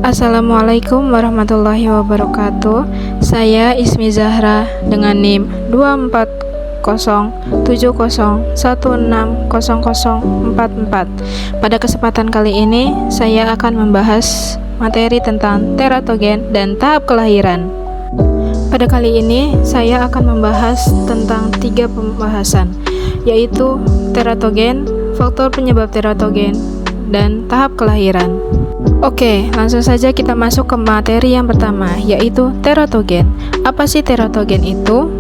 Assalamualaikum warahmatullahi wabarakatuh. Saya Ismi Zahra dengan NIM 24070160044. Pada kesempatan kali ini saya akan membahas materi tentang teratogen dan tahap kelahiran. Pada kali ini saya akan membahas tentang 3 pembahasan, yaitu teratogen, faktor penyebab teratogen, dan tahap kelahiran. Oke, langsung saja kita masuk ke materi yang pertama, yaitu teratogen. Apa sih teratogen itu?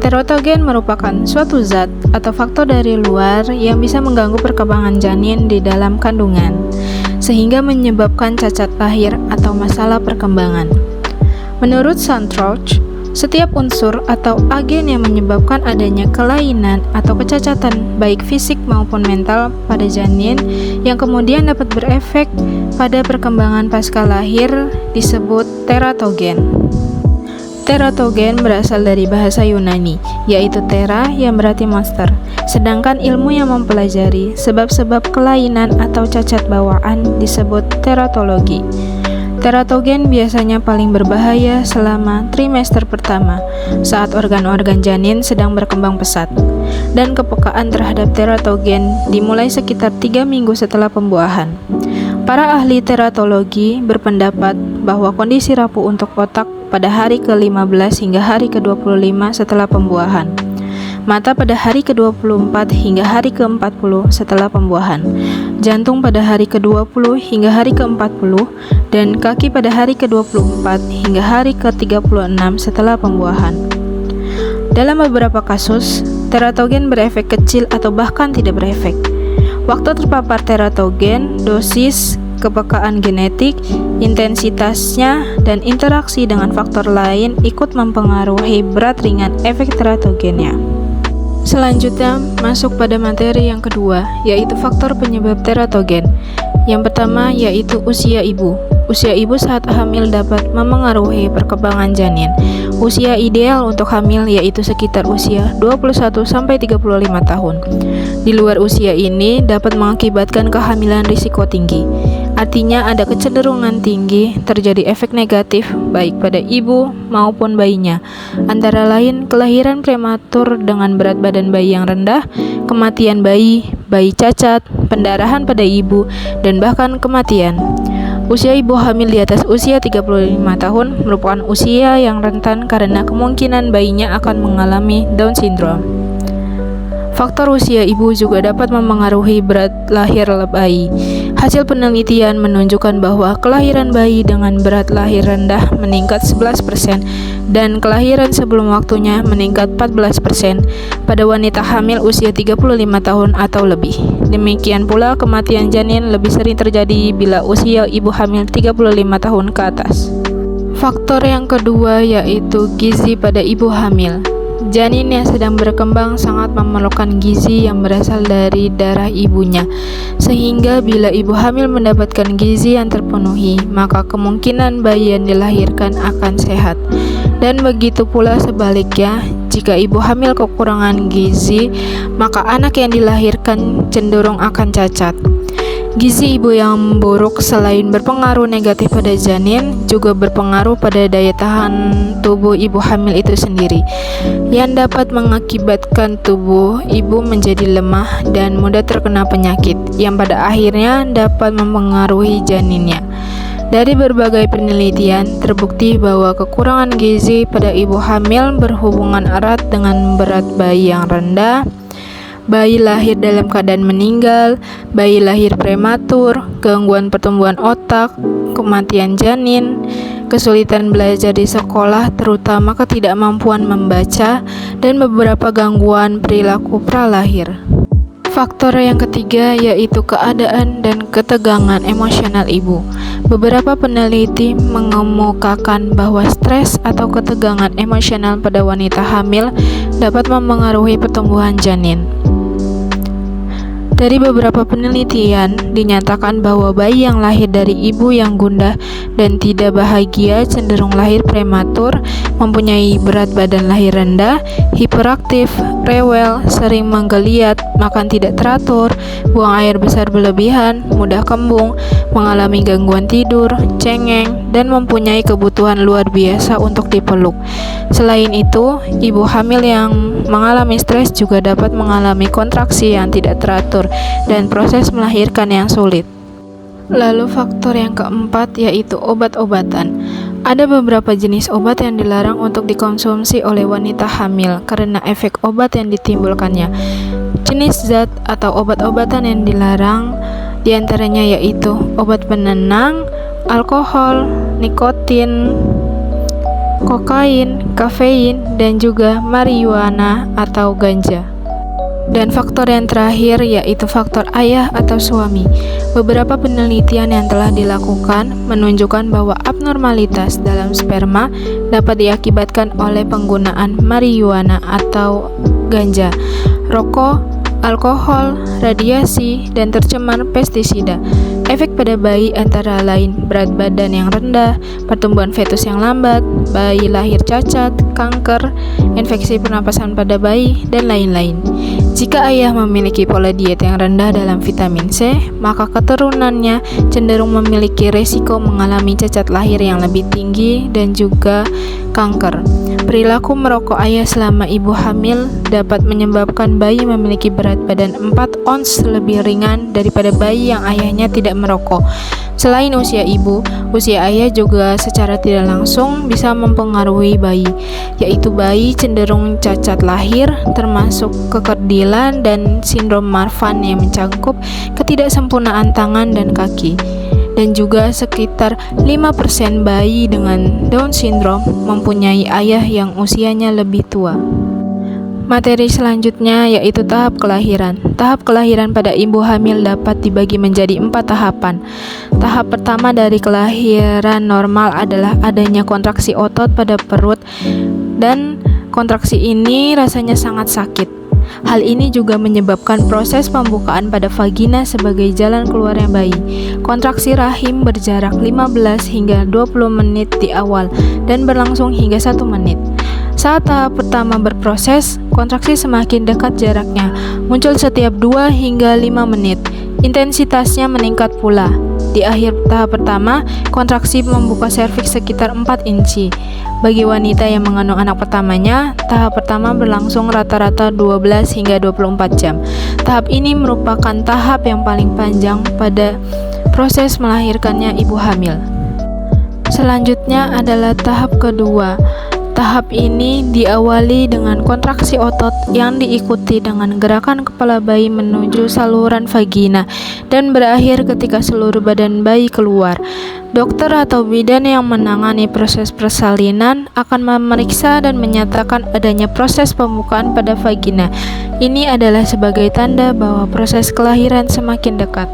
Teratogen merupakan suatu zat atau faktor dari luar yang bisa mengganggu perkembangan janin di dalam kandungan, sehingga menyebabkan cacat lahir atau masalah perkembangan. Menurut Santroch, setiap unsur atau agen yang menyebabkan adanya kelainan atau kecacatan baik fisik maupun mental pada janin yang kemudian dapat berefek pada perkembangan pasca lahir disebut teratogen. Teratogen berasal dari bahasa Yunani, yaitu tera yang berarti monster, sedangkan ilmu yang mempelajari sebab-sebab kelainan atau cacat bawaan disebut teratologi. Teratogen biasanya paling berbahaya selama trimester pertama, saat organ-organ janin sedang berkembang pesat, dan kepekaan terhadap teratogen dimulai sekitar 3 minggu setelah pembuahan. Para ahli teratologi berpendapat bahwa kondisi rapuh untuk otak pada hari ke-15 hingga hari ke-25 setelah pembuahan, mata pada hari ke-24 hingga hari ke-40 setelah pembuahan, jantung pada hari ke-20 hingga hari ke-40, dan kaki pada hari ke-24 hingga hari ke-36 setelah pembuahan. Dalam beberapa kasus, teratogen berefek kecil atau bahkan tidak berefek. Waktu terpapar teratogen, dosis, kepekaan genetik, intensitasnya, dan interaksi dengan faktor lain ikut mempengaruhi berat ringan efek teratogennya. Selanjutnya, masuk pada materi yang kedua, yaitu faktor penyebab teratogen. Yang pertama yaitu usia ibu. Usia ibu saat hamil dapat memengaruhi perkembangan janin. Usia ideal untuk hamil yaitu sekitar usia 21-35 tahun. Di luar usia ini dapat mengakibatkan kehamilan risiko tinggi. Artinya ada kecenderungan tinggi terjadi efek negatif baik pada ibu maupun bayinya, antara lain kelahiran prematur dengan berat badan bayi yang rendah, kematian bayi, bayi cacat, pendarahan pada ibu, dan bahkan kematian. Usia ibu hamil di atas usia 35 tahun merupakan usia yang rentan karena kemungkinan bayinya akan mengalami Down syndrome. Faktor usia ibu juga dapat memengaruhi berat lahir bayi. Hasil penelitian menunjukkan bahwa kelahiran bayi dengan berat lahir rendah meningkat 11% dan kelahiran sebelum waktunya meningkat 14% pada wanita hamil usia 35 tahun atau lebih. Demikian pula kematian janin lebih sering terjadi bila usia ibu hamil 35 tahun ke atas. Faktor yang kedua yaitu gizi pada ibu hamil. Janin yang sedang berkembang sangat memerlukan gizi yang berasal dari darah ibunya, sehingga bila ibu hamil mendapatkan gizi yang terpenuhi, maka kemungkinan bayi yang dilahirkan akan sehat. Dan begitu pula sebaliknya, jika ibu hamil kekurangan gizi, maka anak yang dilahirkan cenderung akan cacat. Gizi ibu yang buruk selain berpengaruh negatif pada janin, juga berpengaruh pada daya tahan tubuh ibu hamil itu sendiri, yang dapat mengakibatkan tubuh ibu menjadi lemah dan mudah terkena penyakit, yang pada akhirnya dapat mempengaruhi janinnya. Dari berbagai penelitian, terbukti bahwa kekurangan gizi pada ibu hamil berhubungan erat dengan berat bayi yang rendah, bayi lahir dalam keadaan meninggal, bayi lahir prematur, gangguan pertumbuhan otak, kematian janin, kesulitan belajar di sekolah terutama ketidakmampuan membaca, dan beberapa gangguan perilaku pralahir. Faktor yang ketiga yaitu keadaan dan ketegangan emosional ibu. Beberapa peneliti mengemukakan bahwa stres atau ketegangan emosional pada wanita hamil dapat mempengaruhi pertumbuhan janin. Dari beberapa penelitian, dinyatakan bahwa bayi yang lahir dari ibu yang gundah dan tidak bahagia cenderung lahir prematur, mempunyai berat badan lahir rendah, hiperaktif, rewel, sering menggeliat, makan tidak teratur, buang air besar berlebihan, mudah kembung, mengalami gangguan tidur, cengeng, dan mempunyai kebutuhan luar biasa untuk dipeluk. Selain itu, ibu hamil yang mengalami stres juga dapat mengalami kontraksi yang tidak teratur dan proses melahirkan yang sulit. Lalu faktor yang keempat yaitu obat-obatan. Ada beberapa jenis obat yang dilarang untuk dikonsumsi oleh wanita hamil karena efek obat yang ditimbulkannya. Jenis zat atau obat-obatan yang dilarang diantaranya yaitu obat penenang, alkohol, nikotin, kokain, kafein, dan juga marijuana atau ganja. Dan faktor yang terakhir yaitu faktor ayah atau suami. Beberapa penelitian yang telah dilakukan menunjukkan bahwa abnormalitas dalam sperma dapat diakibatkan oleh penggunaan marijuana atau ganja, rokok, alkohol, radiasi, dan tercemar pestisida. Efek pada bayi antara lain berat badan yang rendah, pertumbuhan fetus yang lambat, bayi lahir cacat, kanker, infeksi pernapasan pada bayi, dan lain-lain. Jika ayah memiliki pola diet yang rendah dalam vitamin C, maka keturunannya cenderung memiliki resiko mengalami cacat lahir yang lebih tinggi dan juga kanker. Perilaku merokok ayah selama ibu hamil dapat menyebabkan bayi memiliki berat badan 4 ons lebih ringan daripada bayi yang ayahnya tidak merokok. Selain usia ibu, usia ayah juga secara tidak langsung bisa mempengaruhi bayi, yaitu bayi cenderung cacat lahir, termasuk kekerdilan dan sindrom Marfan yang mencakup ketidaksempurnaan tangan dan kaki. Dan juga sekitar 5% bayi dengan Down syndrome mempunyai ayah yang usianya lebih tua. Materi selanjutnya yaitu tahap kelahiran. Tahap kelahiran pada ibu hamil dapat dibagi menjadi 4 tahapan. Tahap pertama dari kelahiran normal adalah adanya kontraksi otot pada perut, dan kontraksi ini rasanya sangat sakit. Hal ini juga menyebabkan proses pembukaan pada vagina sebagai jalan keluarnya bayi. Kontraksi rahim berjarak 15 hingga 20 menit di awal dan berlangsung hingga 1 menit. Saat tahap pertama berproses, kontraksi semakin dekat jaraknya, muncul setiap 2 hingga 5 menit. Intensitasnya meningkat pula. Di akhir tahap pertama, kontraksi membuka serviks sekitar 4 inci. Bagi wanita yang mengandung anak pertamanya, tahap pertama berlangsung rata-rata 12 hingga 24 jam. Tahap ini merupakan tahap yang paling panjang pada proses melahirkannya ibu hamil. Selanjutnya adalah tahap kedua. Tahap ini diawali dengan kontraksi otot yang diikuti dengan gerakan kepala bayi menuju saluran vagina dan berakhir ketika seluruh badan bayi keluar. Dokter atau bidan yang menangani proses persalinan akan memeriksa dan menyatakan adanya proses pembukaan pada vagina. Ini adalah sebagai tanda bahwa proses kelahiran semakin dekat.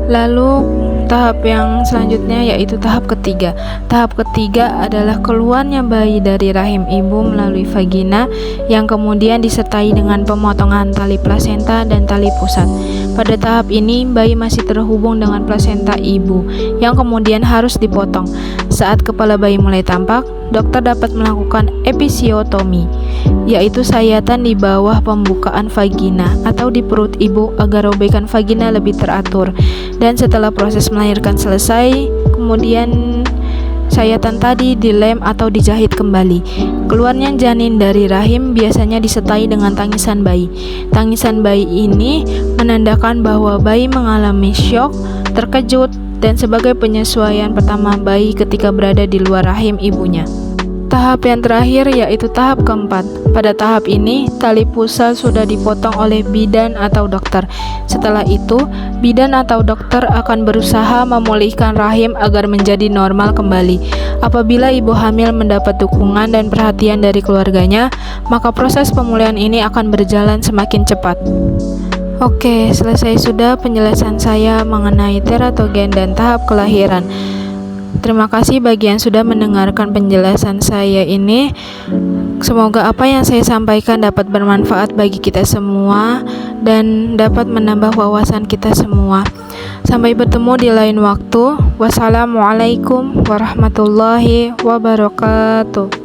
Lalu tahap yang selanjutnya yaitu tahap ketiga. Tahap ketiga adalah keluarnya bayi dari rahim ibu melalui vagina yang kemudian disertai dengan pemotongan tali plasenta dan tali pusat. Pada tahap ini bayi masih terhubung dengan plasenta ibu yang kemudian harus dipotong. Saat kepala bayi mulai tampak, dokter dapat melakukan episiotomi, yaitu sayatan di bawah pembukaan vagina atau di perut ibu agar robekan vagina lebih teratur. Dan setelah proses melahirkan selesai, kemudian sayatan tadi dilem atau dijahit kembali. Keluarnya janin dari rahim biasanya disertai dengan tangisan bayi. Tangisan bayi ini menandakan bahwa bayi mengalami syok, terkejut, dan sebagai penyesuaian pertama bayi ketika berada di luar rahim ibunya. Tahap yang terakhir yaitu tahap keempat. Pada tahap ini, tali pusat sudah dipotong oleh bidan atau dokter. Setelah itu, bidan atau dokter akan berusaha memulihkan rahim agar menjadi normal kembali. Apabila ibu hamil mendapat dukungan dan perhatian dari keluarganya, maka proses pemulihan ini akan berjalan semakin cepat. Oke, selesai sudah penjelasan saya mengenai teratogen dan tahap kelahiran. Terima kasih bagi yang sudah mendengarkan penjelasan saya ini. Semoga apa yang saya sampaikan dapat bermanfaat bagi kita semua. dan dapat menambah wawasan kita semua. Sampai bertemu di lain waktu. Wassalamualaikum warahmatullahi wabarakatuh.